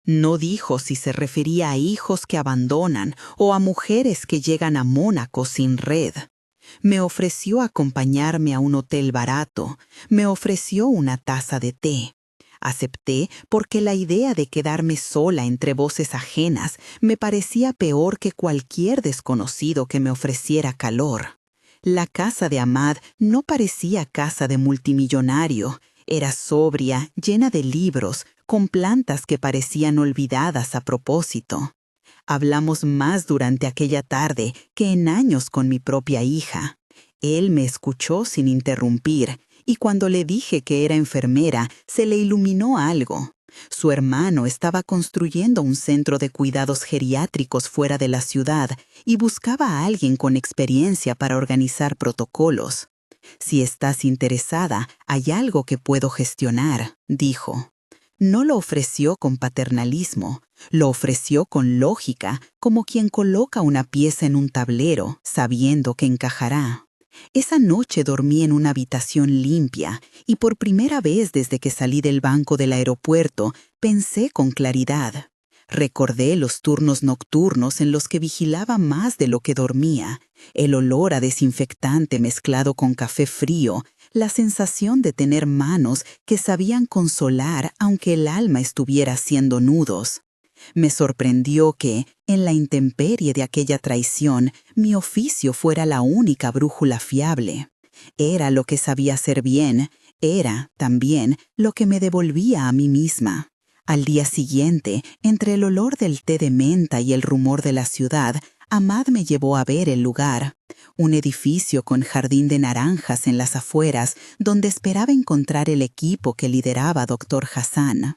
No dijo si se refería a hijos que abandonan o a mujeres que llegan a Mónaco sin red. Me ofreció acompañarme a un hotel barato, me ofreció una taza de té. Acepté porque la idea de quedarme sola entre voces ajenas me parecía peor que cualquier desconocido que me ofreciera calor. La casa de Ahmad no parecía casa de multimillonario, era sobria, llena de libros, con plantas que parecían olvidadas a propósito. Hablamos más durante aquella tarde que en años con mi propia hija. Él me escuchó sin interrumpir, y cuando le dije que era enfermera, se le iluminó algo. Su hermano estaba construyendo un centro de cuidados geriátricos fuera de la ciudad y buscaba a alguien con experiencia para organizar protocolos. «Si estás interesada, hay algo que puedo gestionar», dijo. No lo ofreció con paternalismo, lo ofreció con lógica, como quien coloca una pieza en un tablero, sabiendo que encajará. Esa noche dormí en una habitación limpia y por primera vez desde que salí del banco del aeropuerto pensé con claridad. Recordé los turnos nocturnos en los que vigilaba más de lo que dormía, el olor a desinfectante mezclado con café frío, la sensación de tener manos que sabían consolar aunque el alma estuviera haciendo nudos. Me sorprendió que, en la intemperie de aquella traición, mi oficio fuera la única brújula fiable. Era lo que sabía hacer bien, era, también, lo que me devolvía a mí misma. Al día siguiente, entre el olor del té de menta y el rumor de la ciudad, Ahmad me llevó a ver el lugar, un edificio con jardín de naranjas en las afueras, donde esperaba encontrar el equipo que lideraba Dr. Hassan.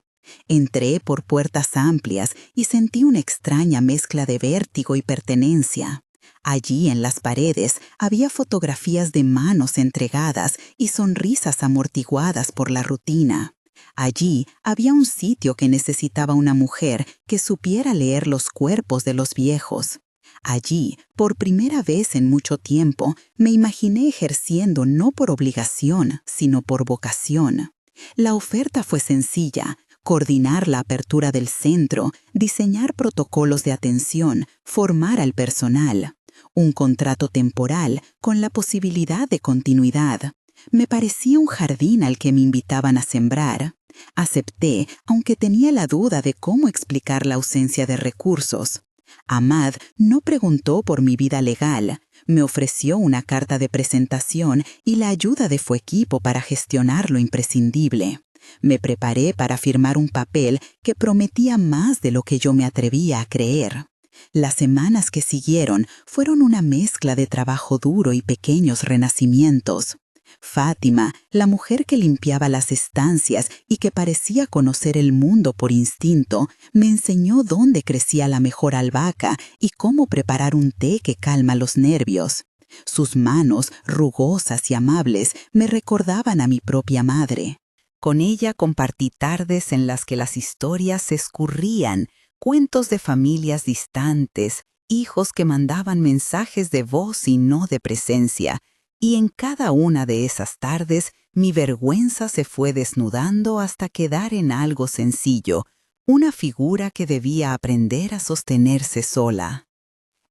Entré por puertas amplias y sentí una extraña mezcla de vértigo y pertenencia. Allí en las paredes había fotografías de manos entregadas y sonrisas amortiguadas por la rutina. Allí había un sitio que necesitaba una mujer que supiera leer los cuerpos de los viejos. Allí, por primera vez en mucho tiempo, me imaginé ejerciendo no por obligación, sino por vocación. La oferta fue sencilla: coordinar la apertura del centro, diseñar protocolos de atención, formar al personal. Un contrato temporal con la posibilidad de continuidad. Me parecía un jardín al que me invitaban a sembrar. Acepté, aunque tenía la duda de cómo explicar la ausencia de recursos. Ahmad no preguntó por mi vida legal, me ofreció una carta de presentación y la ayuda de su equipo para gestionar lo imprescindible. Me preparé para firmar un papel que prometía más de lo que yo me atrevía a creer. Las semanas que siguieron fueron una mezcla de trabajo duro y pequeños renacimientos. Fátima, la mujer que limpiaba las estancias y que parecía conocer el mundo por instinto, me enseñó dónde crecía la mejor albahaca y cómo preparar un té que calma los nervios. Sus manos, rugosas y amables, me recordaban a mi propia madre. Con ella compartí tardes en las que las historias se escurrían, cuentos de familias distantes, hijos que mandaban mensajes de voz y no de presencia, y en cada una de esas tardes mi vergüenza se fue desnudando hasta quedar en algo sencillo, una figura que debía aprender a sostenerse sola.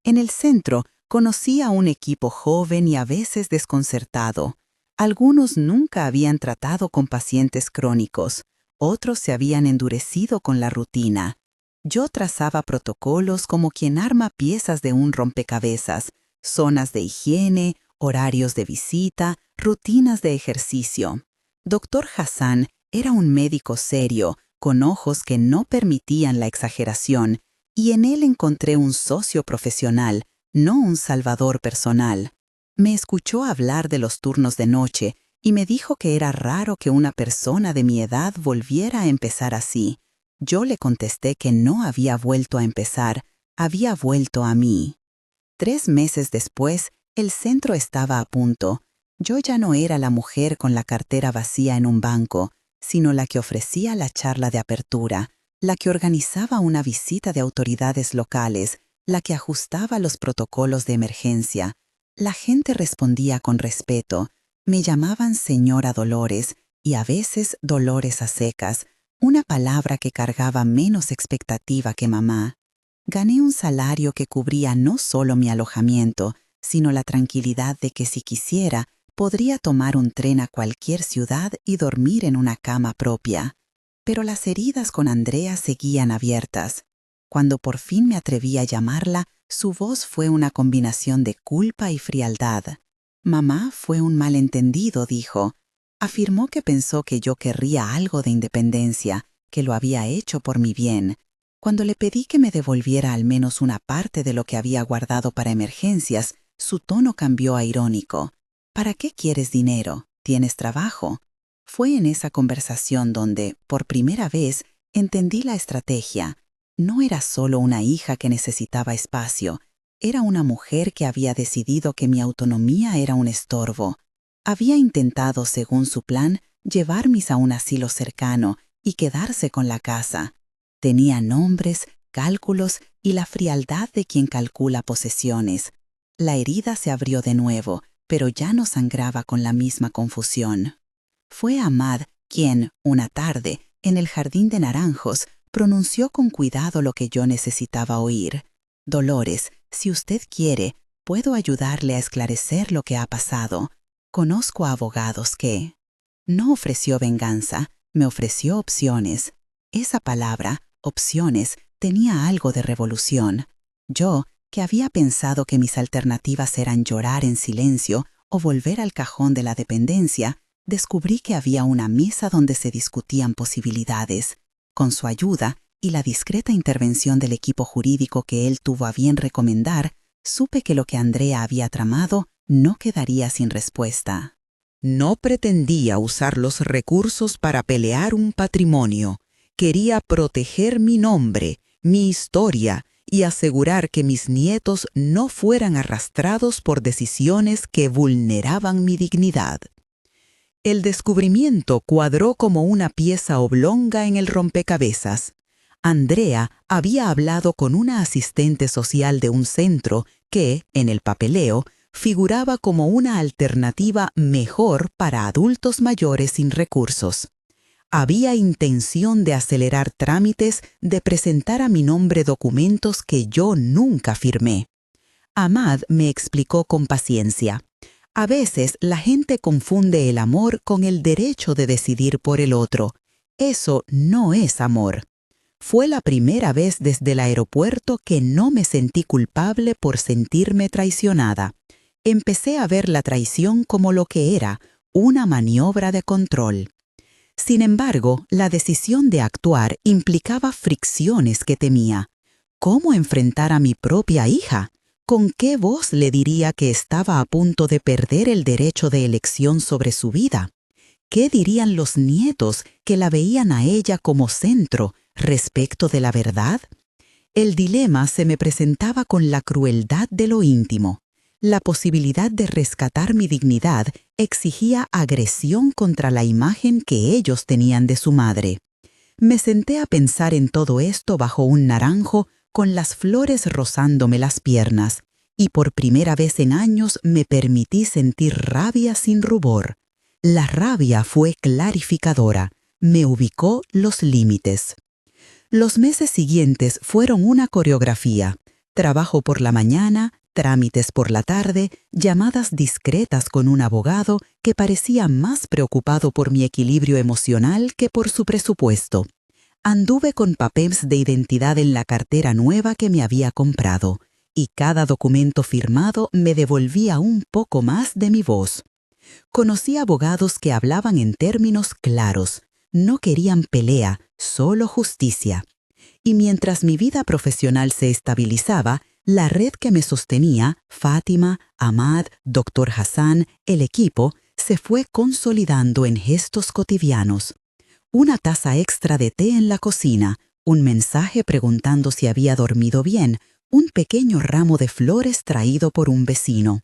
En el centro conocí a un equipo joven y a veces desconcertado. Algunos nunca habían tratado con pacientes crónicos, otros se habían endurecido con la rutina. Yo trazaba protocolos como quien arma piezas de un rompecabezas, zonas de higiene, horarios de visita, rutinas de ejercicio. Dr. Hassan era un médico serio, con ojos que no permitían la exageración, y en él encontré un socio profesional, no un salvador personal. Me escuchó hablar de los turnos de noche y me dijo que era raro que una persona de mi edad volviera a empezar así. Yo le contesté que no había vuelto a empezar, había vuelto a mí. 3 meses después, el centro estaba a punto. Yo ya no era la mujer con la cartera vacía en un banco, sino la que ofrecía la charla de apertura, la que organizaba una visita de autoridades locales, la que ajustaba los protocolos de emergencia. La gente respondía con respeto. Me llamaban señora Dolores y a veces Dolores a secas, una palabra que cargaba menos expectativa que mamá. Gané un salario que cubría no solo mi alojamiento, sino la tranquilidad de que si quisiera, podría tomar un tren a cualquier ciudad y dormir en una cama propia. Pero las heridas con Andrea seguían abiertas. Cuando por fin me atreví a llamarla, su voz fue una combinación de culpa y frialdad. Mamá fue un malentendido, dijo. Afirmó que pensó que yo querría algo de independencia, que lo había hecho por mi bien. Cuando le pedí que me devolviera al menos una parte de lo que había guardado para emergencias, su tono cambió a irónico. ¿Para qué quieres dinero? ¿Tienes trabajo? Fue en esa conversación donde, por primera vez, entendí la estrategia. No era solo una hija que necesitaba espacio, era una mujer que había decidido que mi autonomía era un estorbo. Había intentado, según su plan, llevarme a un asilo cercano y quedarse con la casa. Tenía nombres, cálculos y la frialdad de quien calcula posesiones. La herida se abrió de nuevo, pero ya no sangraba con la misma confusión. Fue Ahmad quien, una tarde, en el jardín de naranjos, pronunció con cuidado lo que yo necesitaba oír. Dolores, si usted quiere, puedo ayudarle a esclarecer lo que ha pasado. Conozco a abogados que... No ofreció venganza, me ofreció opciones. Esa palabra, opciones, tenía algo de revolución. Yo, que había pensado que mis alternativas eran llorar en silencio o volver al cajón de la dependencia, descubrí que había una mesa donde se discutían posibilidades. Con su ayuda y la discreta intervención del equipo jurídico que él tuvo a bien recomendar, supe que lo que Andrea había tramado no quedaría sin respuesta. No pretendía usar los recursos para pelear un patrimonio. Quería proteger mi nombre, mi historia y asegurar que mis nietos no fueran arrastrados por decisiones que vulneraban mi dignidad. El descubrimiento cuadró como una pieza oblonga en el rompecabezas. Andrea había hablado con una asistente social de un centro que, en el papeleo, figuraba como una alternativa mejor para adultos mayores sin recursos. Había intención de acelerar trámites, de presentar a mi nombre documentos que yo nunca firmé. Ahmad me explicó con paciencia. A veces la gente confunde el amor con el derecho de decidir por el otro. Eso no es amor. Fue la primera vez desde el aeropuerto que no me sentí culpable por sentirme traicionada. Empecé a ver la traición como lo que era, una maniobra de control. Sin embargo, la decisión de actuar implicaba fricciones que temía. ¿Cómo enfrentar a mi propia hija? ¿Con qué voz le diría que estaba a punto de perder el derecho de elección sobre su vida? ¿Qué dirían los nietos que la veían a ella como centro respecto de la verdad? El dilema se me presentaba con la crueldad de lo íntimo. La posibilidad de rescatar mi dignidad exigía agresión contra la imagen que ellos tenían de su madre. Me senté a pensar en todo esto bajo un naranjo con las flores rozándome las piernas, y por primera vez en años me permití sentir rabia sin rubor. La rabia fue clarificadora, me ubicó los límites. Los meses siguientes fueron una coreografía: trabajo por la mañana, trámites por la tarde, llamadas discretas con un abogado que parecía más preocupado por mi equilibrio emocional que por su presupuesto. Anduve con papeles de identidad en la cartera nueva que me había comprado, y cada documento firmado me devolvía un poco más de mi voz. Conocí abogados que hablaban en términos claros, no querían pelea, solo justicia. Y mientras mi vida profesional se estabilizaba, la red que me sostenía, Fátima, Ahmad, Dr. Hassan, el equipo, se fue consolidando en gestos cotidianos. Una taza extra de té en la cocina, un mensaje preguntando si había dormido bien, un pequeño ramo de flores traído por un vecino.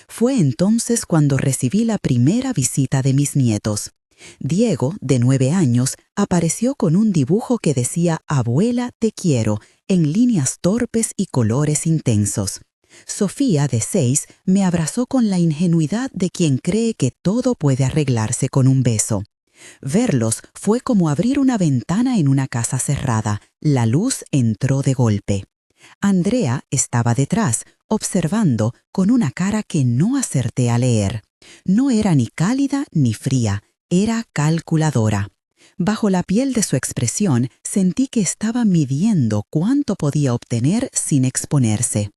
Fue entonces cuando recibí la primera visita de mis nietos. Diego, de 9 años, apareció con un dibujo que decía «Abuela, te quiero», en líneas torpes y colores intensos. Sofía, de 6, me abrazó con la ingenuidad de quien cree que todo puede arreglarse con un beso. Verlos fue como abrir una ventana en una casa cerrada. La luz entró de golpe. Andrea estaba detrás, observando con una cara que no acerté a leer. No era ni cálida ni fría, era calculadora. Bajo la piel de su expresión sentí que estaba midiendo cuánto podía obtener sin exponerse.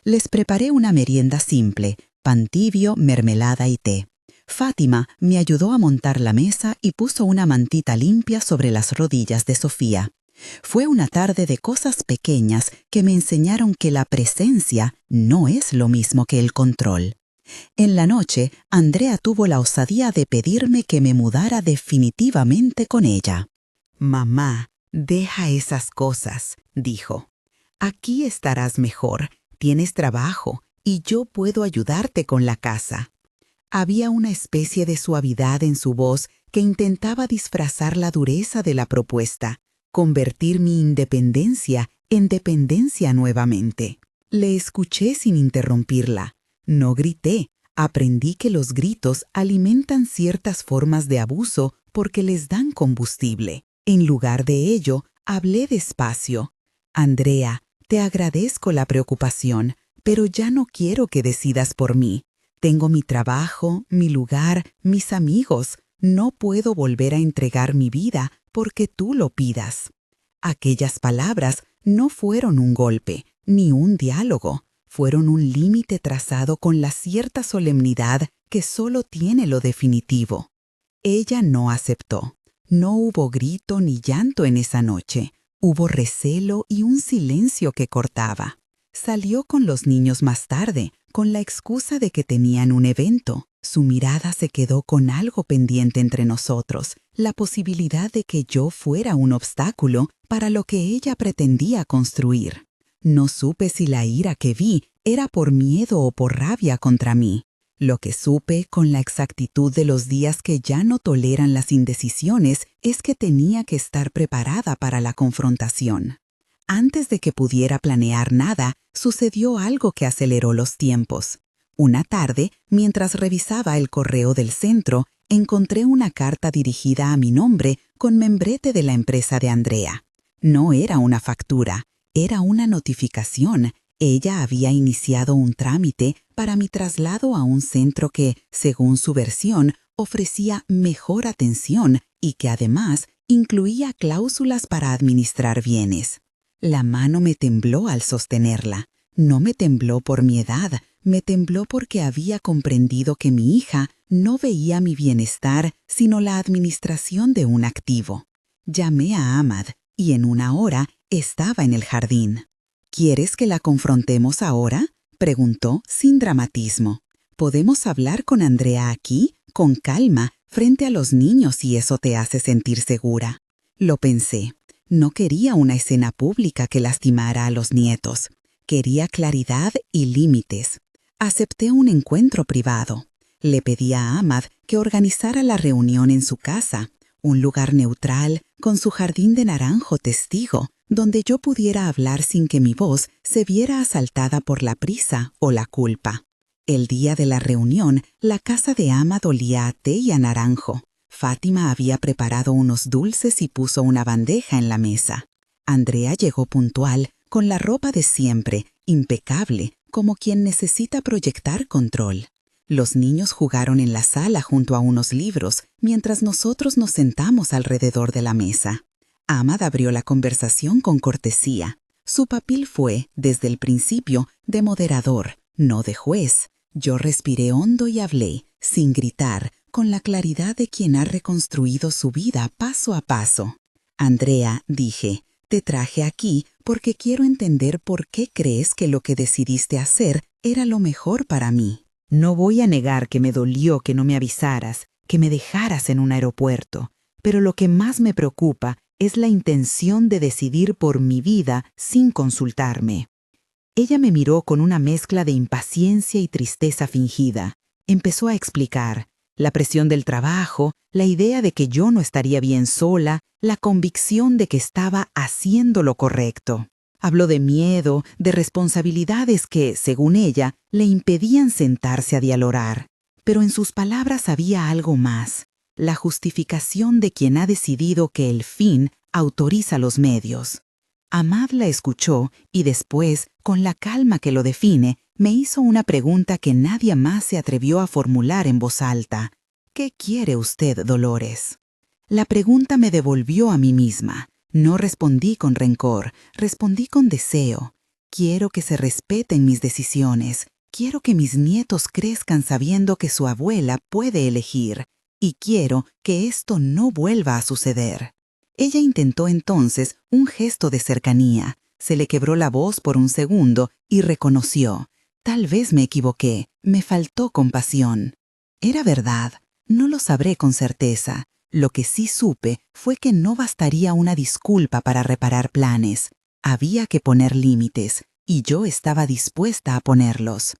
Les preparé una merienda simple, pan tibio, mermelada y té. Fátima me ayudó a montar la mesa y puso una mantita limpia sobre las rodillas de Sofía. Fue una tarde de cosas pequeñas que me enseñaron que la presencia no es lo mismo que el control. En la noche, Andrea tuvo la osadía de pedirme que me mudara definitivamente con ella. «Mamá, deja esas cosas», dijo. «Aquí estarás mejor, tienes trabajo y yo puedo ayudarte con la casa». Había una especie de suavidad en su voz que intentaba disfrazar la dureza de la propuesta, convertir mi independencia en dependencia nuevamente. Le escuché sin interrumpirla. No grité. Aprendí que los gritos alimentan ciertas formas de abuso porque les dan combustible. En lugar de ello, hablé despacio. «Andrea, te agradezco la preocupación, pero ya no quiero que decidas por mí. Tengo mi trabajo, mi lugar, mis amigos. No puedo volver a entregar mi vida porque tú lo pidas». Aquellas palabras no fueron un golpe, ni un diálogo. Fueron un límite trazado con la cierta solemnidad que solo tiene lo definitivo. Ella no aceptó. No hubo grito ni llanto en esa noche. Hubo recelo y un silencio que cortaba. Salió con los niños más tarde, con la excusa de que tenían un evento. Su mirada se quedó con algo pendiente entre nosotros, la posibilidad de que yo fuera un obstáculo para lo que ella pretendía construir. No supe si la ira que vi era por miedo o por rabia contra mí. Lo que supe con la exactitud de los días que ya no toleran las indecisiones es que tenía que estar preparada para la confrontación. Antes de que pudiera planear nada, sucedió algo que aceleró los tiempos. Una tarde, mientras revisaba el correo del centro, encontré una carta dirigida a mi nombre con membrete de la empresa de Andrea. No era una factura, era una notificación. Ella había iniciado un trámite para mi traslado a un centro que, según su versión, ofrecía mejor atención y que además incluía cláusulas para administrar bienes. La mano me tembló al sostenerla. No me tembló por mi edad, me tembló porque había comprendido que mi hija no veía mi bienestar sino la administración de un activo. Llamé a Ahmad y en una hora estaba en el jardín. «¿Quieres que la confrontemos ahora?», preguntó sin dramatismo. «Podemos hablar con Andrea aquí, con calma, frente a los niños si eso te hace sentir segura». Lo pensé. No quería una escena pública que lastimara a los nietos. Quería claridad y límites. Acepté un encuentro privado. Le pedí a Ahmad que organizara la reunión en su casa, un lugar neutral, con su jardín de naranjo testigo, donde yo pudiera hablar sin que mi voz se viera asaltada por la prisa o la culpa. El día de la reunión, la casa de Ahmad olía a té y a naranjo. Fátima había preparado unos dulces y puso una bandeja en la mesa. Andrea llegó puntual, con la ropa de siempre, impecable, como quien necesita proyectar control. Los niños jugaron en la sala junto a unos libros, mientras nosotros nos sentamos alrededor de la mesa. Ahmad abrió la conversación con cortesía. Su papel fue, desde el principio, de moderador, no de juez. Yo respiré hondo y hablé, sin gritar, con la claridad de quien ha reconstruido su vida paso a paso. «Andrea», dije, «te traje aquí porque quiero entender por qué crees que lo que decidiste hacer era lo mejor para mí. No voy a negar que me dolió que no me avisaras, que me dejaras en un aeropuerto, pero lo que más me preocupa es la intención de decidir por mi vida sin consultarme». Ella me miró con una mezcla de impaciencia y tristeza fingida. Empezó a explicar. La presión del trabajo, la idea de que yo no estaría bien sola, la convicción de que estaba haciendo lo correcto. Habló de miedo, de responsabilidades que, según ella, le impedían sentarse a dialogar. Pero en sus palabras había algo más. la justificación de quien ha decidido que el fin autoriza los medios. Ahmad la escuchó y después, con la calma que lo define, me hizo una pregunta que nadie más se atrevió a formular en voz alta. ¿Qué quiere usted, Dolores? La pregunta me devolvió a mí misma. No respondí con rencor, respondí con deseo. Quiero que se respeten mis decisiones. Quiero que mis nietos crezcan sabiendo que su abuela puede elegir. Y quiero que esto no vuelva a suceder. Ella intentó entonces un gesto de cercanía. Se le quebró la voz por un segundo y reconoció. Tal vez me equivoqué, me faltó compasión. Era verdad, no lo sabré con certeza. Lo que sí supe fue que no bastaría una disculpa para reparar planes. Había que poner límites, y yo estaba dispuesta a ponerlos.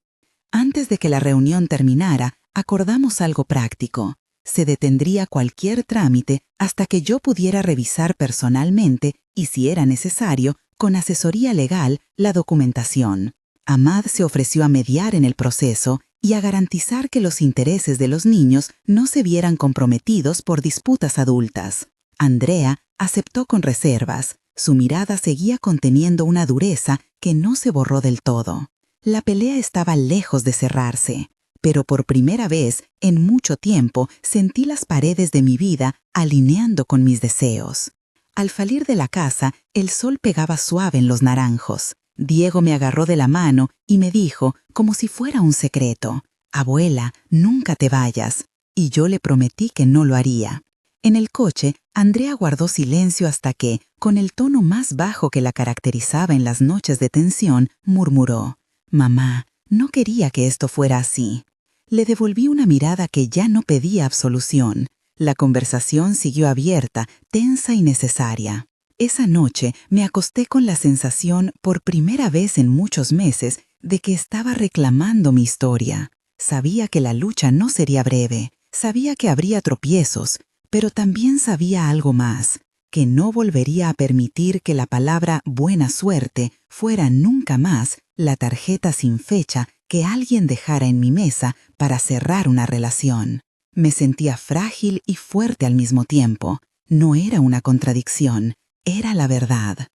Antes de que la reunión terminara, acordamos algo práctico. Se detendría cualquier trámite hasta que yo pudiera revisar personalmente y, si era necesario, con asesoría legal, la documentación. Ahmad se ofreció a mediar en el proceso y a garantizar que los intereses de los niños no se vieran comprometidos por disputas adultas. Andrea aceptó con reservas. Su mirada seguía conteniendo una dureza que no se borró del todo. La pelea estaba lejos de cerrarse, pero por primera vez en mucho tiempo sentí las paredes de mi vida alineando con mis deseos. Al salir de la casa, el sol pegaba suave en los naranjos. Diego me agarró de la mano y me dijo, como si fuera un secreto, «Abuela, nunca te vayas», y yo le prometí que no lo haría. En el coche, Andrea guardó silencio hasta que, con el tono más bajo que la caracterizaba en las noches de tensión, murmuró, «Mamá, no quería que esto fuera así». Le devolví una mirada que ya no pedía absolución. La conversación siguió abierta, tensa y necesaria. Esa noche me acosté con la sensación, por primera vez en muchos meses, de que estaba reclamando mi historia. Sabía que la lucha no sería breve, sabía que habría tropiezos, pero también sabía algo más, que no volvería a permitir que la palabra buena suerte fuera nunca más la tarjeta sin fecha que alguien dejara en mi mesa para cerrar una relación. Me sentía frágil y fuerte al mismo tiempo. No era una contradicción. Era la verdad.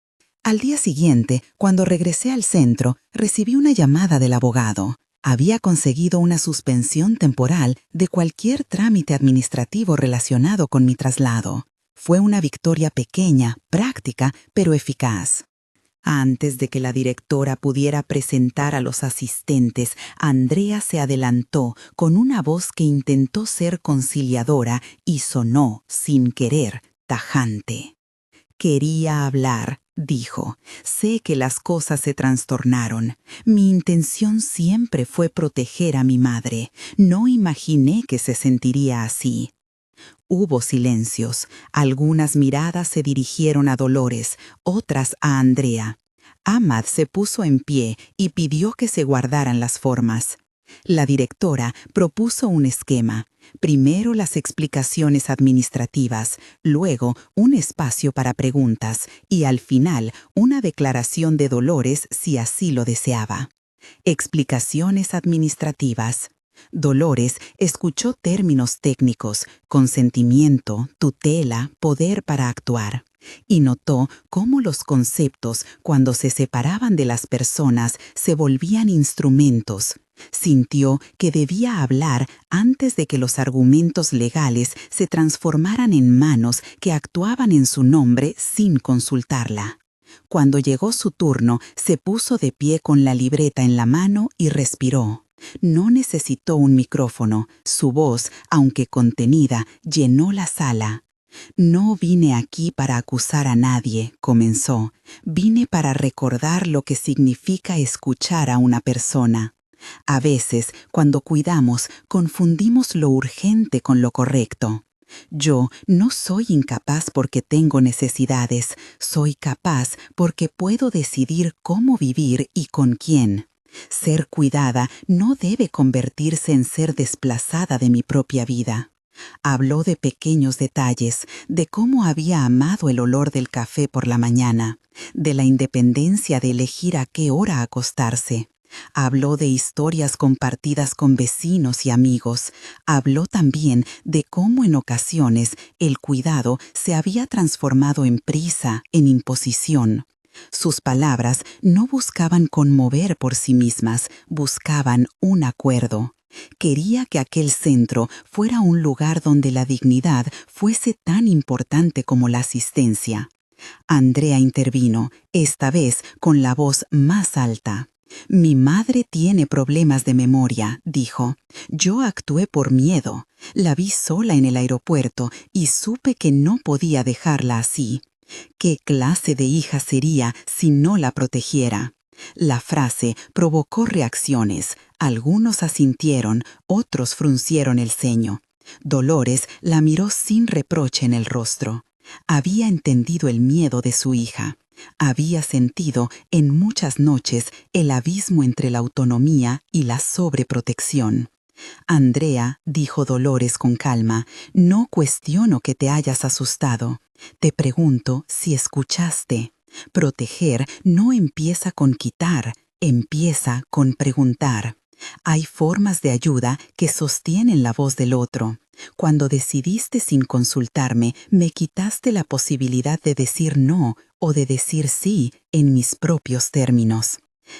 Al día siguiente, cuando regresé al centro, recibí una llamada del abogado. Había conseguido una suspensión temporal de cualquier trámite administrativo relacionado con mi traslado. Fue una victoria pequeña, práctica, pero eficaz. Antes de que la directora pudiera presentar a los asistentes, Andrea se adelantó con una voz que intentó ser conciliadora y sonó, sin querer, tajante. «Quería hablar», dijo. «Sé que las cosas se trastornaron. Mi intención siempre fue proteger a mi madre. No imaginé que se sentiría así». Hubo silencios. Algunas miradas se dirigieron a Dolores, otras a Andrea. Ahmad se puso en pie y pidió que se guardaran las formas. La directora propuso un esquema. Primero las explicaciones administrativas, luego un espacio para preguntas y al final una declaración de Dolores si así lo deseaba. Explicaciones administrativas. Dolores escuchó términos técnicos, consentimiento, tutela, poder para actuar, y notó cómo los conceptos, cuando se separaban de las personas, se volvían instrumentos. Sintió que debía hablar antes de que los argumentos legales se transformaran en manos que actuaban en su nombre sin consultarla. Cuando llegó su turno, se puso de pie con la libreta en la mano y respiró. No necesitó un micrófono. Su voz, aunque contenida, llenó la sala. «No vine aquí para acusar a nadie», comenzó. «Vine para recordar lo que significa escuchar a una persona. A veces, cuando cuidamos, confundimos lo urgente con lo correcto. Yo no soy incapaz porque tengo necesidades, soy capaz porque puedo decidir cómo vivir y con quién. Ser cuidada no debe convertirse en ser desplazada de mi propia vida». Habló de pequeños detalles, de cómo había amado el olor del café por la mañana, de la independencia de elegir a qué hora acostarse. Habló de historias compartidas con vecinos y amigos. Habló también de cómo en ocasiones el cuidado se había transformado en prisa, en imposición. Sus palabras no buscaban conmover por sí mismas, buscaban un acuerdo. Quería que aquel centro fuera un lugar donde la dignidad fuese tan importante como la asistencia. Andrea intervino, esta vez con la voz más alta. «Mi madre tiene problemas de memoria», dijo. «Yo actué por miedo. La vi sola en el aeropuerto y supe que no podía dejarla así. ¿Qué clase de hija sería si no la protegiera?» La frase provocó reacciones. Algunos asintieron, otros fruncieron el ceño. Dolores la miró sin reproche en el rostro. Había entendido el miedo de su hija. Había sentido en muchas noches el abismo entre la autonomía y la sobreprotección. «Andrea», dijo Dolores con calma, «no cuestiono que te hayas asustado. Te pregunto si escuchaste. Proteger no empieza con quitar, empieza con preguntar. Hay formas de ayuda que sostienen la voz del otro. Cuando decidiste sin consultarme, me quitaste la posibilidad de decir no o de decir sí en mis propios términos».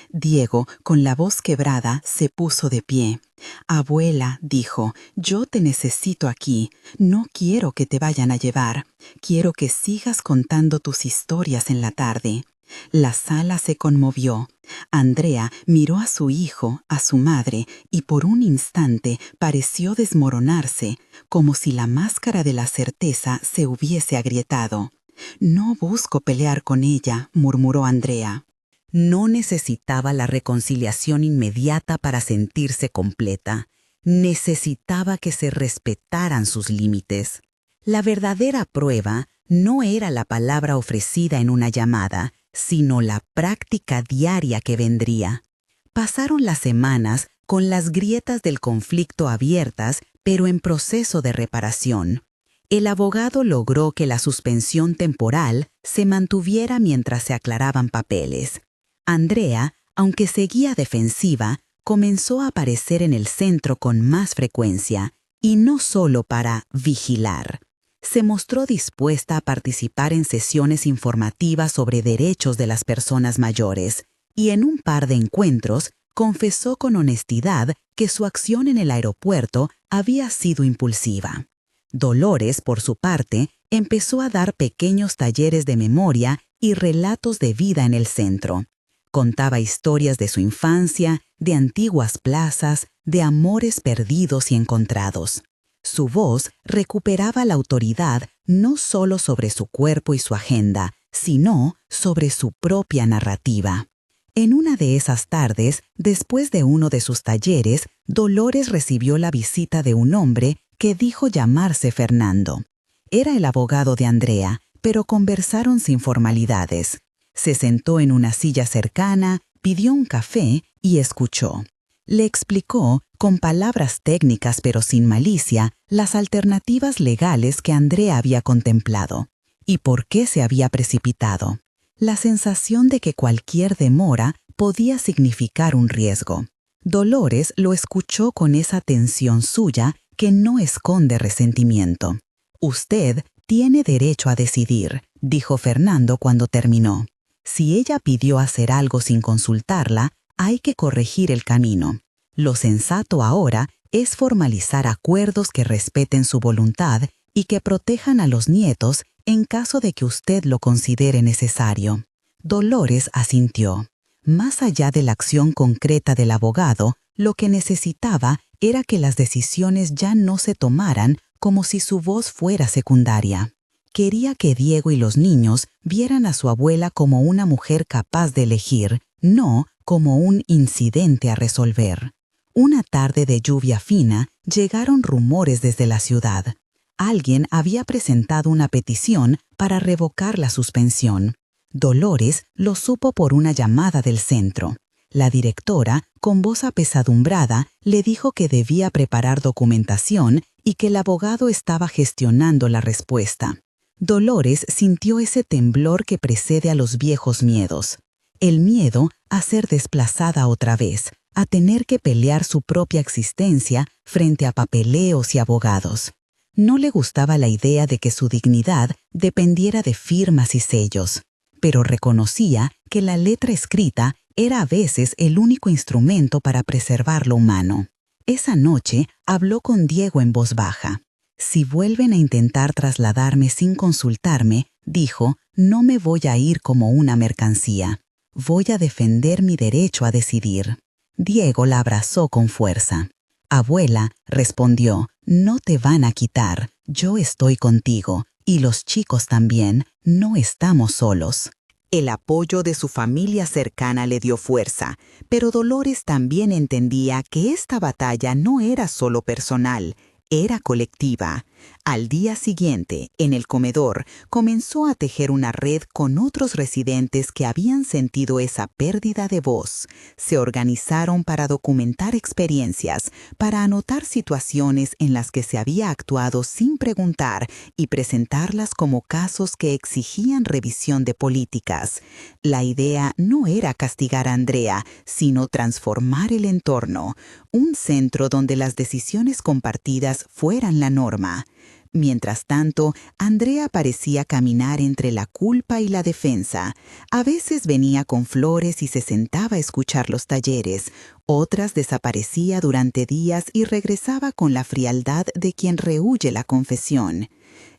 Diego, con la voz quebrada, se puso de pie. «Abuela», dijo, «yo te necesito aquí. No quiero que te vayan a llevar. Quiero que sigas contando tus historias en la tarde». La sala se conmovió. Andrea miró a su hijo, a su madre, y por un instante pareció desmoronarse, como si la máscara de la certeza se hubiese agrietado. «No busco pelear con ella», murmuró Andrea. No necesitaba la reconciliación inmediata para sentirse completa. Necesitaba que se respetaran sus límites. La verdadera prueba no era la palabra ofrecida en una llamada, sino la práctica diaria que vendría. Pasaron las semanas con las grietas del conflicto abiertas, pero en proceso de reparación. El abogado logró que la suspensión temporal se mantuviera mientras se aclaraban papeles. Andrea, aunque seguía defensiva, comenzó a aparecer en el centro con más frecuencia, y no solo para vigilar. Se mostró dispuesta a participar en sesiones informativas sobre derechos de las personas mayores, y en un par de encuentros confesó con honestidad que su acción en el aeropuerto había sido impulsiva. Dolores, por su parte, empezó a dar pequeños talleres de memoria y relatos de vida en el centro. Contaba historias de su infancia, de antiguas plazas, de amores perdidos y encontrados. Su voz recuperaba la autoridad no solo sobre su cuerpo y su agenda, sino sobre su propia narrativa. En una de esas tardes, después de uno de sus talleres, Dolores recibió la visita de un hombre que dijo llamarse Fernando. Era el abogado de Andrea, pero conversaron sin formalidades. Se sentó en una silla cercana, pidió un café y escuchó. Le explicó, con palabras técnicas pero sin malicia, las alternativas legales que Andrea había contemplado y por qué se había precipitado. La sensación de que cualquier demora podía significar un riesgo. Dolores lo escuchó con esa tensión suya que no esconde resentimiento. «Usted tiene derecho a decidir», dijo Fernando cuando terminó. «Si ella pidió hacer algo sin consultarla, hay que corregir el camino. Lo sensato ahora es formalizar acuerdos que respeten su voluntad y que protejan a los nietos en caso de que usted lo considere necesario». Dolores asintió. Más allá de la acción concreta del abogado, lo que necesitaba era que las decisiones ya no se tomaran como si su voz fuera secundaria. Quería que Diego y los niños vieran a su abuela como una mujer capaz de elegir, no como un incidente a resolver. Una tarde de lluvia fina llegaron rumores desde la ciudad. Alguien había presentado una petición para revocar la suspensión. Dolores lo supo por una llamada del centro. La directora, con voz apesadumbrada, le dijo que debía preparar documentación y que el abogado estaba gestionando la respuesta. Dolores sintió ese temblor que precede a los viejos miedos. El miedo a ser desplazada otra vez, a tener que pelear su propia existencia frente a papeleos y abogados. No le gustaba la idea de que su dignidad dependiera de firmas y sellos, pero reconocía que la letra escrita era a veces el único instrumento para preservar lo humano. Esa noche habló con Diego en voz baja. Si vuelven a intentar trasladarme sin consultarme, dijo, no me voy a ir como una mercancía. Voy a defender mi derecho a decidir. Diego la abrazó con fuerza. Abuela, respondió, no te van a quitar, yo estoy contigo, y los chicos también, no estamos solos. El apoyo de su familia cercana le dio fuerza, pero Dolores también entendía que esta batalla no era solo personal, era colectiva. Al día siguiente, en el comedor, comenzó a tejer una red con otros residentes que habían sentido esa pérdida de voz. Se organizaron para documentar experiencias, para anotar situaciones en las que se había actuado sin preguntar y presentarlas como casos que exigían revisión de políticas. La idea no era castigar a Andrea, sino transformar el entorno, un centro donde las decisiones compartidas fueran la norma. Mientras tanto, Andrea parecía caminar entre la culpa y la defensa. A veces venía con flores y se sentaba a escuchar los talleres. Otras desaparecía durante días y regresaba con la frialdad de quien rehúye la confesión.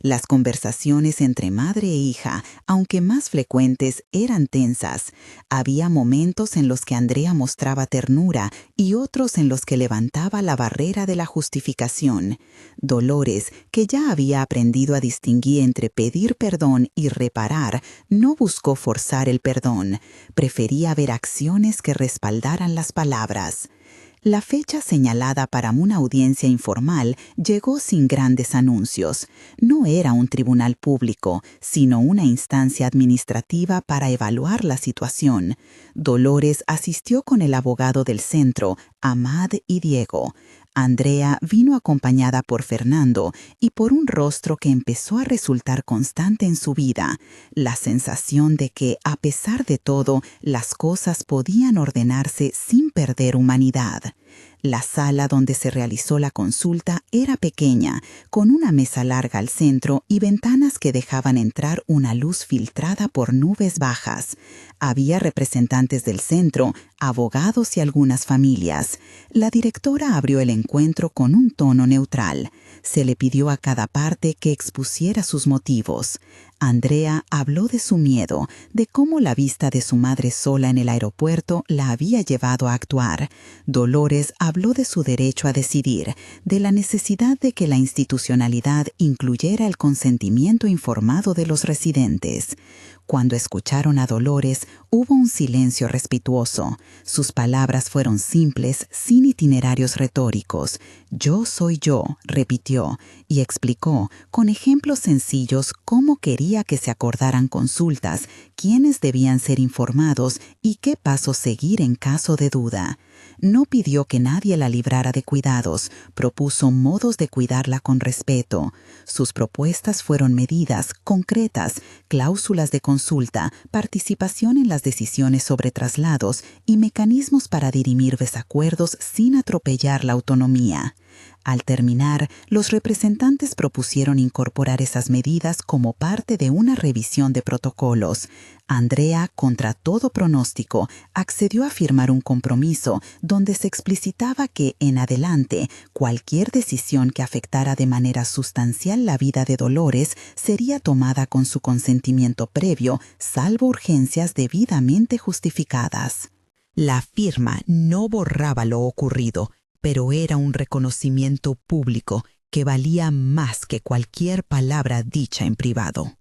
Las conversaciones entre madre e hija, aunque más frecuentes, eran tensas. Había momentos en los que Andrea mostraba ternura y otros en los que levantaba la barrera de la justificación. Dolores, que ya había aprendido a distinguir entre pedir perdón y reparar, no buscó forzar el perdón. Prefería ver acciones que respaldaran las palabras. La fecha señalada para una audiencia informal llegó sin grandes anuncios. No era un tribunal público, sino una instancia administrativa para evaluar la situación. Dolores asistió con el abogado del centro, Amad y Diego. Andrea vino acompañada por Fernando y por un rostro que empezó a resultar constante en su vida, la sensación de que, a pesar de todo, las cosas podían ordenarse sin perder humanidad. La sala donde se realizó la consulta era pequeña, con una mesa larga al centro y ventanas que dejaban entrar una luz filtrada por nubes bajas. Había representantes del centro, abogados y algunas familias. La directora abrió el encuentro con un tono neutral. Se le pidió a cada parte que expusiera sus motivos. Andrea habló de su miedo, de cómo la vista de su madre sola en el aeropuerto la había llevado a actuar. Dolores habló de su derecho a decidir, de la necesidad de que la institucionalidad incluyera el consentimiento informado de los residentes. Cuando escucharon a Dolores, hubo un silencio respetuoso. Sus palabras fueron simples, sin itinerarios retóricos. Yo soy yo, repitió, y explicó, con ejemplos sencillos, cómo quería que se acordaran consultas, quiénes debían ser informados y qué pasos seguir en caso de duda. No pidió que nadie la librara de cuidados, propuso modos de cuidarla con respeto. Sus propuestas fueron medidas, concretas, cláusulas de consulta, participación en las decisiones sobre traslados y mecanismos para dirimir desacuerdos sin atropellar la autonomía. Al terminar, los representantes propusieron incorporar esas medidas como parte de una revisión de protocolos. Andrea, contra todo pronóstico, accedió a firmar un compromiso donde se explicitaba que, en adelante, cualquier decisión que afectara de manera sustancial la vida de Dolores sería tomada con su consentimiento previo, salvo urgencias debidamente justificadas. La firma no borraba lo ocurrido, pero era un reconocimiento público que valía más que cualquier palabra dicha en privado.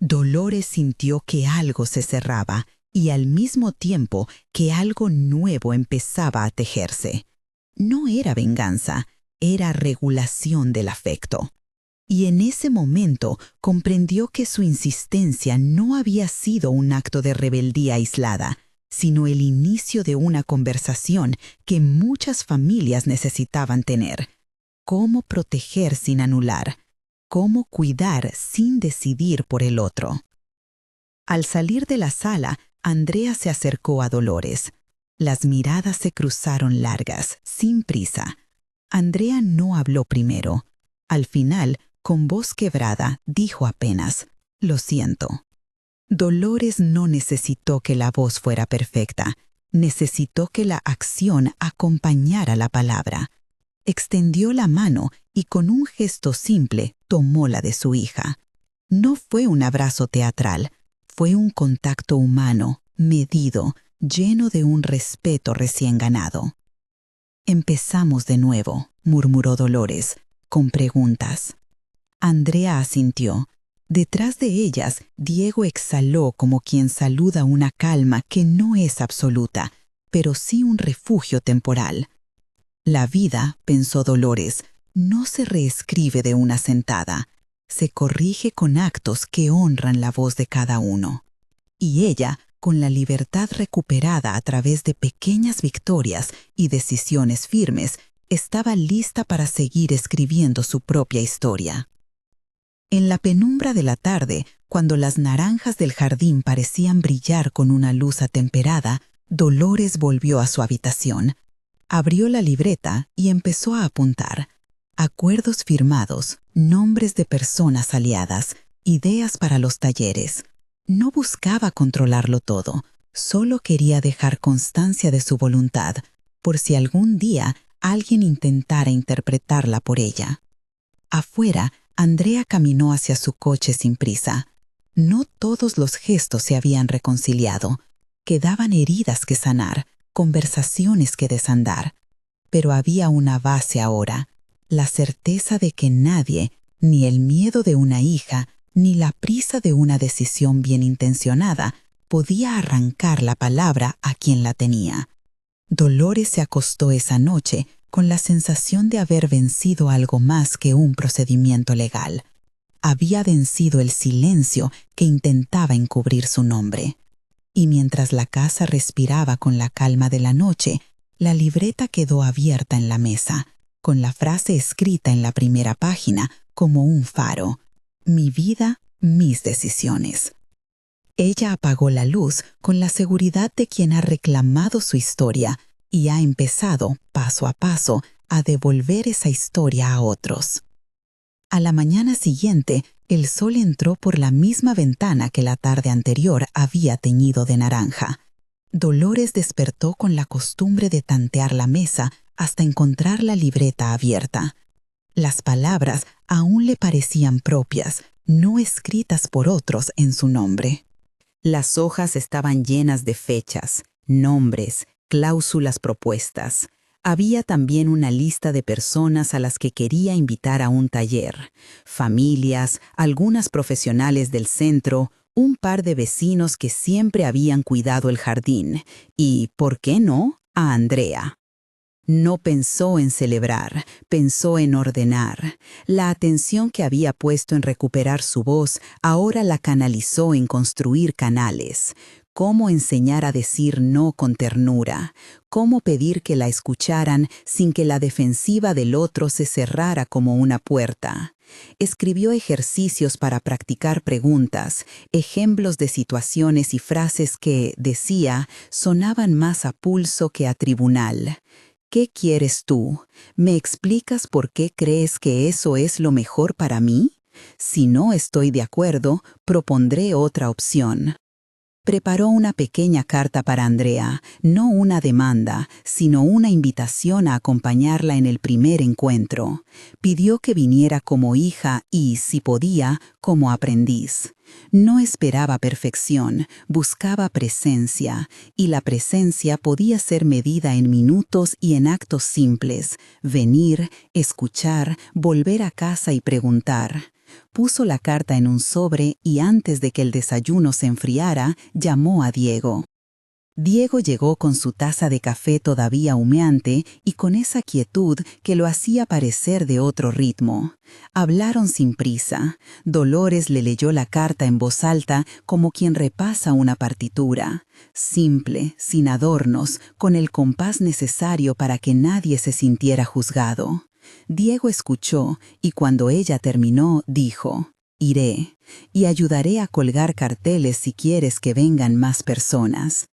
Dolores sintió que algo se cerraba y al mismo tiempo que algo nuevo empezaba a tejerse. No era venganza, era regulación del afecto. Y en ese momento comprendió que su insistencia no había sido un acto de rebeldía aislada, sino el inicio de una conversación que muchas familias necesitaban tener. Cómo proteger sin anular, cómo cuidar sin decidir por el otro. Al salir de la sala, Andrea se acercó a Dolores. Las miradas se cruzaron largas, sin prisa. Andrea no habló primero. Al final, con voz quebrada, dijo apenas: «Lo siento». Dolores no necesitó que la voz fuera perfecta. Necesitó que la acción acompañara la palabra. Extendió la mano y con un gesto simple tomó la de su hija. No fue un abrazo teatral, fue un contacto humano, medido, lleno de un respeto recién ganado. «Empezamos de nuevo», murmuró Dolores, con preguntas. Andrea asintió. Detrás de ellas, Diego exhaló como quien saluda una calma que no es absoluta, pero sí un refugio temporal. La vida, pensó Dolores, no se reescribe de una sentada. Se corrige con actos que honran la voz de cada uno. Y ella, con la libertad recuperada a través de pequeñas victorias y decisiones firmes, estaba lista para seguir escribiendo su propia historia. En la penumbra de la tarde, cuando las naranjas del jardín parecían brillar con una luz atemperada, Dolores volvió a su habitación. Abrió la libreta y empezó a apuntar. Acuerdos firmados, nombres de personas aliadas, ideas para los talleres. No buscaba controlarlo todo, solo quería dejar constancia de su voluntad, por si algún día alguien intentara interpretarla por ella. Afuera, Andrea caminó hacia su coche sin prisa. No todos los gestos se habían reconciliado. Quedaban heridas que sanar, conversaciones que desandar. Pero había una base ahora, la certeza de que nadie, ni el miedo de una hija, ni la prisa de una decisión bien intencionada, podía arrancar la palabra a quien la tenía. Dolores se acostó esa noche con la sensación de haber vencido algo más que un procedimiento legal. Había vencido el silencio que intentaba encubrir su nombre. Y mientras la casa respiraba con la calma de la noche, la libreta quedó abierta en la mesa, con la frase escrita en la primera página como un faro: «Mi vida, mis decisiones». Ella apagó la luz con la seguridad de quien ha reclamado su historia y ha empezado, paso a paso, a devolver esa historia a otros. A la mañana siguiente, el sol entró por la misma ventana que la tarde anterior había teñido de naranja. Dolores despertó con la costumbre de tantear la mesa hasta encontrar la libreta abierta. Las palabras aún le parecían propias, no escritas por otros en su nombre. Las hojas estaban llenas de fechas, nombres, cláusulas propuestas. Había también una lista de personas a las que quería invitar a un taller: familias, algunas profesionales del centro, un par de vecinos que siempre habían cuidado el jardín y, ¿por qué no?, a Andrea. No pensó en celebrar, pensó en ordenar. La atención que había puesto en recuperar su voz ahora la canalizó en construir canales. Cómo enseñar a decir no con ternura, cómo pedir que la escucharan sin que la defensiva del otro se cerrara como una puerta. Escribió ejercicios para practicar preguntas, ejemplos de situaciones y frases que, decía, sonaban más a pulso que a tribunal. ¿Qué quieres tú? ¿Me explicas por qué crees que eso es lo mejor para mí? Si no estoy de acuerdo, propondré otra opción. Preparó una pequeña carta para Andrea, no una demanda, sino una invitación a acompañarla en el primer encuentro. Pidió que viniera como hija y, si podía, como aprendiz. No esperaba perfección, buscaba presencia, y la presencia podía ser medida en minutos y en actos simples: venir, escuchar, volver a casa y preguntar. Puso la carta en un sobre y antes de que el desayuno se enfriara, llamó a Diego. Diego llegó con su taza de café todavía humeante y con esa quietud que lo hacía parecer de otro ritmo. Hablaron sin prisa. Dolores le leyó la carta en voz alta como quien repasa una partitura. Simple, sin adornos, con el compás necesario para que nadie se sintiera juzgado. Diego escuchó y cuando ella terminó, dijo: Iré y ayudaré a colgar carteles si quieres que vengan más personas.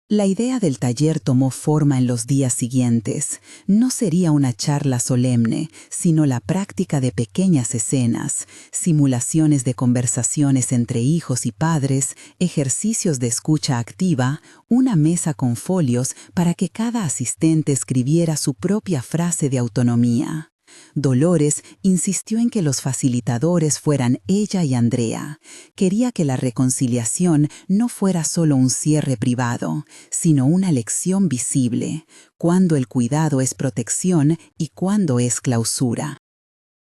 La idea del taller tomó forma en los días siguientes. No sería una charla solemne, sino la práctica de pequeñas escenas, simulaciones de conversaciones entre hijos y padres, ejercicios de escucha activa, una mesa con folios para que cada asistente escribiera su propia frase de autonomía. Dolores insistió en que los facilitadores fueran ella y Andrea. Quería que la reconciliación no fuera solo un cierre privado, sino una lección visible, cuándo el cuidado es protección y cuándo es clausura.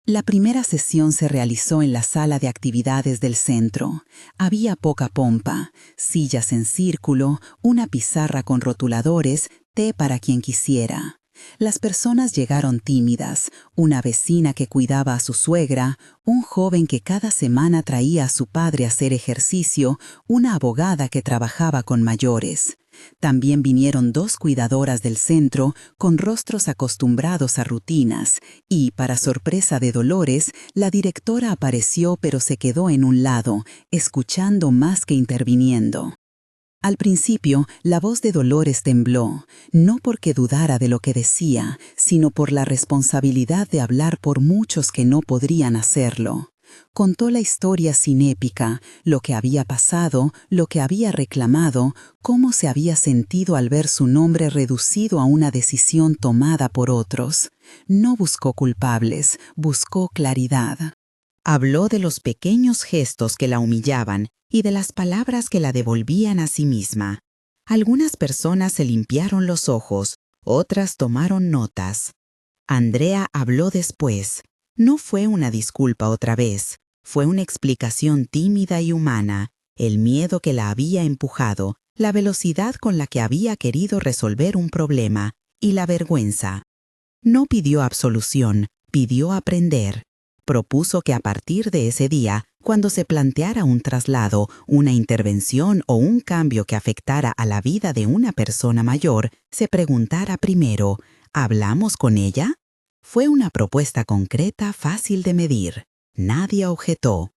La primera sesión se realizó en la sala de actividades del centro. Había poca pompa, sillas en círculo, una pizarra con rotuladores, té para quien quisiera. Las personas llegaron tímidas, una vecina que cuidaba a su suegra, un joven que cada semana traía a su padre a hacer ejercicio, una abogada que trabajaba con mayores. También vinieron 2 cuidadoras del centro con rostros acostumbrados a rutinas y, para sorpresa de Dolores, la directora apareció pero se quedó en un lado, escuchando más que interviniendo. Al principio, la voz de Dolores tembló, no porque dudara de lo que decía, sino por la responsabilidad de hablar por muchos que no podrían hacerlo. Contó la historia sin épica, lo que había pasado, lo que había reclamado, cómo se había sentido al ver su nombre reducido a una decisión tomada por otros. No buscó culpables, buscó claridad. Habló de los pequeños gestos que la humillaban y de las palabras que la devolvían a sí misma. Algunas personas se limpiaron los ojos, otras tomaron notas. Andrea habló después. No fue una disculpa otra vez, fue una explicación tímida y humana, el miedo que la había empujado, la velocidad con la que había querido resolver un problema y la vergüenza. No pidió absolución, pidió aprender. Propuso que a partir de ese día, cuando se planteara un traslado, una intervención o un cambio que afectara a la vida de una persona mayor, se preguntara primero, ¿hablamos con ella? Fue una propuesta concreta, fácil de medir. Nadie objetó.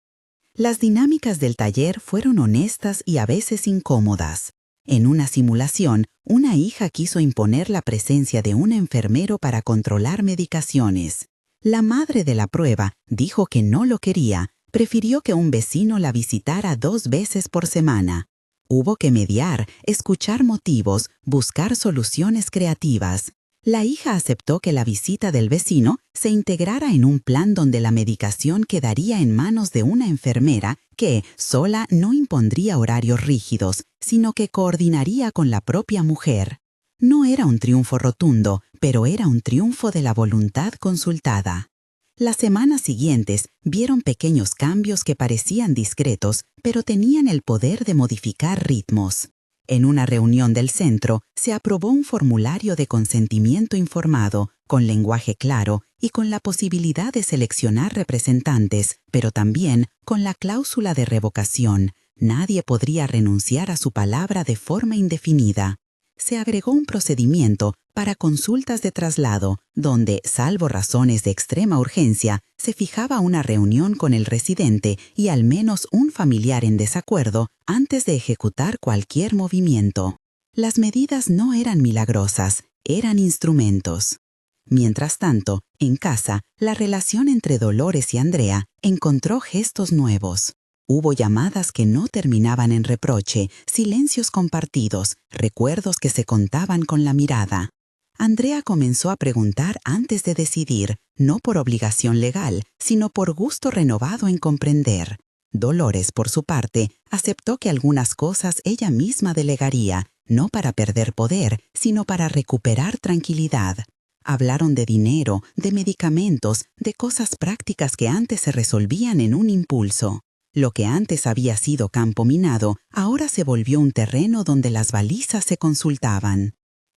Las dinámicas del taller fueron honestas y a veces incómodas. En una simulación, una hija quiso imponer la presencia de un enfermero para controlar medicaciones. La madre de la prueba dijo que no lo quería, prefirió que un vecino la visitara 2 veces por semana. Hubo que mediar, escuchar motivos, buscar soluciones creativas. La hija aceptó que la visita del vecino se integrara en un plan donde la medicación quedaría en manos de una enfermera que, sola, no impondría horarios rígidos, sino que coordinaría con la propia mujer. No era un triunfo rotundo, pero era un triunfo de la voluntad consultada. Las semanas siguientes vieron pequeños cambios que parecían discretos, pero tenían el poder de modificar ritmos. En una reunión del centro, se aprobó un formulario de consentimiento informado, con lenguaje claro y con la posibilidad de seleccionar representantes, pero también con la cláusula de revocación. Nadie podría renunciar a su palabra de forma indefinida. Se agregó un procedimiento para consultas de traslado, donde, salvo razones de extrema urgencia, se fijaba una reunión con el residente y al menos un familiar en desacuerdo antes de ejecutar cualquier movimiento. Las medidas no eran milagrosas, eran instrumentos. Mientras tanto, en casa, la relación entre Dolores y Andrea encontró gestos nuevos. Hubo llamadas que no terminaban en reproche, silencios compartidos, recuerdos que se contaban con la mirada. Andrea comenzó a preguntar antes de decidir, no por obligación legal, sino por gusto renovado en comprender. Dolores, por su parte, aceptó que algunas cosas ella misma delegaría, no para perder poder, sino para recuperar tranquilidad. Hablaron de dinero, de medicamentos, de cosas prácticas que antes se resolvían en un impulso. Lo que antes había sido campo minado, ahora se volvió un terreno donde las balizas se consultaban.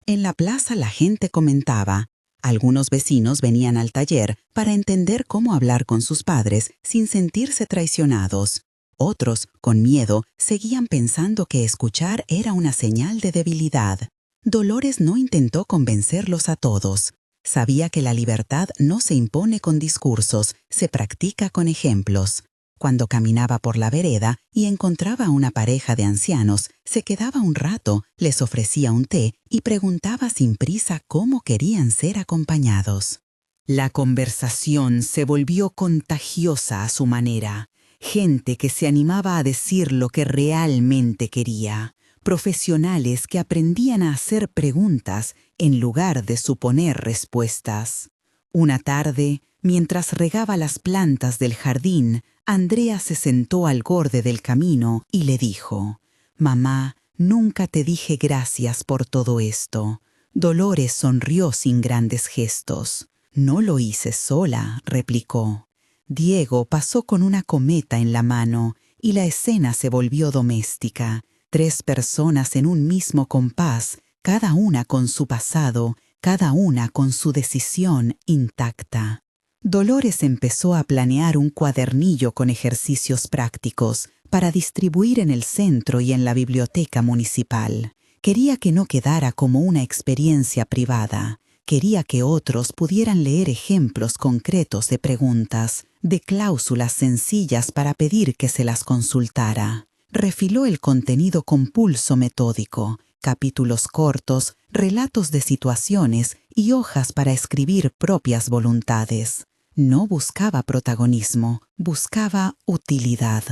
En la plaza la gente comentaba. Algunos vecinos venían al taller para entender cómo hablar con sus padres sin sentirse traicionados. Otros, con miedo, seguían pensando que escuchar era una señal de debilidad. Dolores no intentó convencerlos a todos. Sabía que la libertad no se impone con discursos, se practica con ejemplos. Cuando caminaba por la vereda y encontraba a una pareja de ancianos, se quedaba un rato, les ofrecía un té y preguntaba sin prisa cómo querían ser acompañados. La conversación se volvió contagiosa a su manera. Gente que se animaba a decir lo que realmente quería. Profesionales que aprendían a hacer preguntas en lugar de suponer respuestas. Una tarde, mientras regaba las plantas del jardín, Andrea se sentó al borde del camino y le dijo: «Mamá, nunca te dije gracias por todo esto». Dolores sonrió sin grandes gestos. «No lo hice sola», replicó. Diego pasó con una cometa en la mano y la escena se volvió doméstica. 3 personas en un mismo compás, cada una con su pasado, cada una con su decisión intacta. Dolores empezó a planear un cuadernillo con ejercicios prácticos para distribuir en el centro y en la biblioteca municipal. Quería que no quedara como una experiencia privada. Quería que otros pudieran leer ejemplos concretos de preguntas, de cláusulas sencillas para pedir que se las consultara. Refiló el contenido con pulso metódico, capítulos cortos, relatos de situaciones y hojas para escribir propias voluntades. No buscaba protagonismo, buscaba utilidad.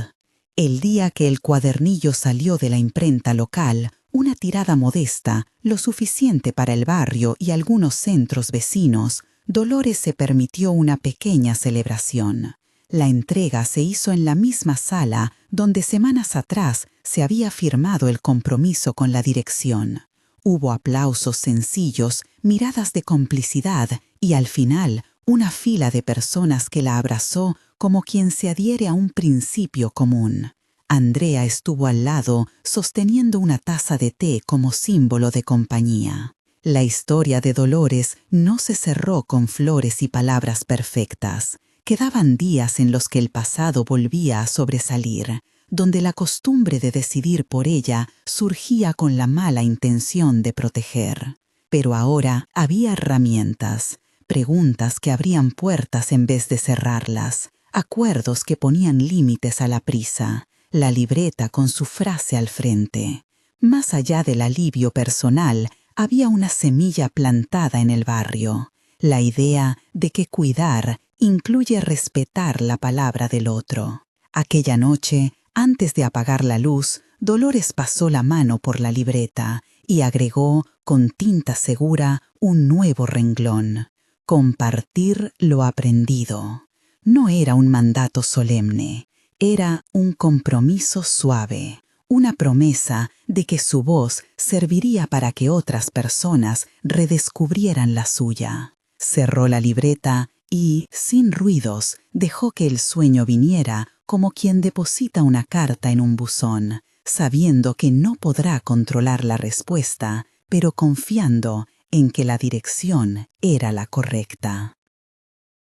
El día que el cuadernillo salió de la imprenta local, una tirada modesta, lo suficiente para el barrio y algunos centros vecinos, Dolores se permitió una pequeña celebración. La entrega se hizo en la misma sala donde semanas atrás se había firmado el compromiso con la dirección. Hubo aplausos sencillos, miradas de complicidad y al final una fila de personas que la abrazó como quien se adhiere a un principio común. Andrea estuvo al lado sosteniendo una taza de té como símbolo de compañía. La historia de Dolores no se cerró con flores y palabras perfectas. Quedaban días en los que el pasado volvía a sobresalir, donde la costumbre de decidir por ella surgía con la mala intención de proteger. Pero ahora había herramientas, preguntas que abrían puertas en vez de cerrarlas, acuerdos que ponían límites a la prisa, la libreta con su frase al frente. Más allá del alivio personal, había una semilla plantada en el barrio, la idea de que cuidar incluye respetar la palabra del otro. Aquella noche, antes de apagar la luz, Dolores pasó la mano por la libreta y agregó con tinta segura un nuevo renglón: compartir lo aprendido. No era un mandato solemne, era un compromiso suave, una promesa de que su voz serviría para que otras personas redescubrieran la suya. Cerró la libreta y, sin ruidos, dejó que el sueño viniera como quien deposita una carta en un buzón, sabiendo que no podrá controlar la respuesta, pero confiando en que la dirección era la correcta.